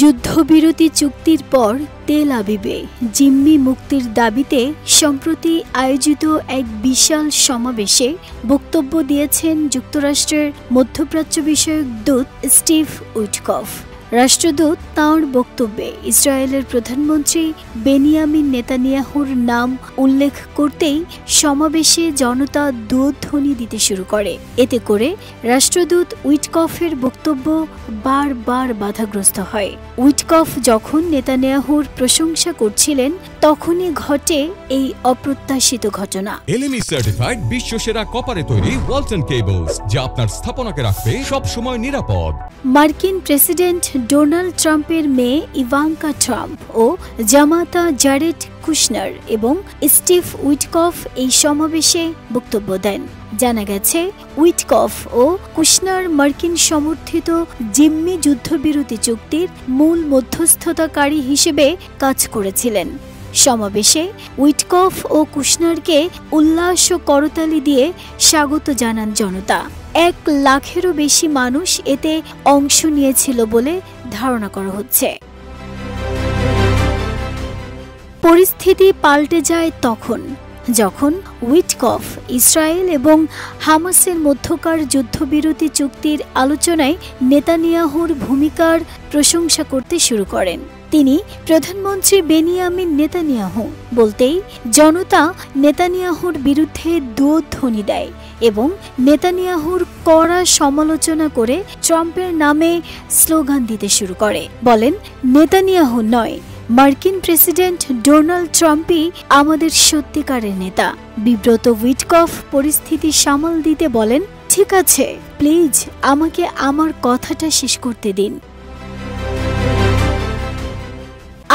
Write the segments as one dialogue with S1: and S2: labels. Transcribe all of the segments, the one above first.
S1: যুদ্ধবিরতি চুক্তির পর তেল আবিবে জিম্মি মুক্তির দাবিতে সম্প্রতি আয়োজিত এক বিশাল সমাবেশে বক্তব্য দিয়েছেন যুক্তরাষ্ট্রের মধ্যপ্রাচ্য বিষয়ক দূত স্টিভ উইটকফ। রাষ্ট্রদূত তাঁর বক্তব্যে ইসরায়েলের প্রধানমন্ত্রী বেনিয়ামিন নেতানিয়াহুর নাম উল্লেখ করতেই সমাবেশে জনতা দুধ্বনি দিতে শুরু করে। এতে করে রাষ্ট্রদূত উইটকফের বক্তব্য বারবার বাধাগ্রস্ত হয়। উইটকফ যখন নেতানিয়াহুর প্রশংসা করছিলেন তখনই ঘটে এই অপ্রত্যাশিত ঘটনা।
S2: এলএমই সার্টিফাইড বিশ্বসেরা কপারে তৈরি ওয়ালটন কেবলস, যা আপনার স্থাপনাকে রাখবে সব সময় নিরাপদ।
S1: মার্কিন প্রেসিডেন্ট ডোনাল্ড ট্রাম্পের মেয়ে ইভাঙ্কা ট্রাম্প ও জামাতা জারেড কুশনার এবং স্টিভ উইটকফ এই সমাবেশে বক্তব্য দেন। জানা গেছে, উইটকফ ও কুশনার মার্কিন সমর্থিত জিম্মি যুদ্ধবিরতি চুক্তির মূল মধ্যস্থতাকারী হিসেবে কাজ করেছিলেন। সমাবেশে উইটকফ ও কুশনারকে উল্লাস ও করতালি দিয়ে স্বাগত জানান জনতা। 1 লাখেরও বেশি মানুষ এতে অংশ নিয়েছিল বলে ধারণা করা হচ্ছে। পরিস্থিতি পাল্টে যায় যখন উইটকফ ইসরায়েল এবং হামাসের মধ্যকার যুদ্ধবিরতি চুক্তির আলোচনায় নেতানিয়াহুর ভূমিকার প্রশংসা করতে শুরু করেন। তিনি প্রধানমন্ত্রী বেনিয়ামিন নেতানিয়াহু বলতেই জনতা নেতানিয়াহুর বিরুদ্ধে দুধ্বনি দেয় এবং নেতানিয়াহুর কড়া সমালোচনা করে ট্রাম্পের নামে স্লোগান দিতে শুরু করে। বলেন, নেতানিয়াহু নয়, মার্কিন প্রেসিডেন্ট ডোনাল্ড ট্রাম্পই আমাদের সত্যিকারের নেতা। বিব্রত উইটকফ পরিস্থিতি সামাল দিতে বলেন, ঠিক আছে, প্লিজ আমাকে আমার কথাটা শেষ করতে দিন।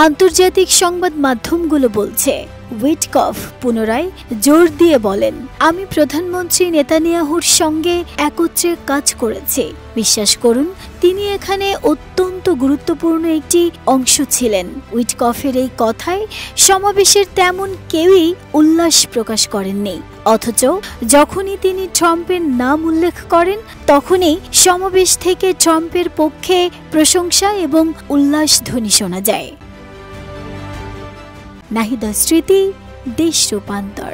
S1: আন্তর্জাতিক সংবাদ মাধ্যমগুলো বলছে, উইটকফ পুনরায় জোর দিয়ে বলেন, আমি প্রধানমন্ত্রী নেতানিয়াহুর সঙ্গে একত্রে কাজ করেছি। বিশ্বাস করুন, তিনি এখানে অত্যন্ত গুরুত্বপূর্ণ একটি অংশ ছিলেন। উইটকফের এই কথায় সমাবেশের তেমন কেউই উল্লাস প্রকাশ করেননি। অথচ যখনই তিনি ট্রাম্পের নাম উল্লেখ করেন তখনই সমাবেশ থেকে ট্রাম্পের পক্ষে প্রশংসা এবং উল্লাস ধ্বনি শোনা যায়। নাহিদা স্মৃতি, দেশ রূপান্তর।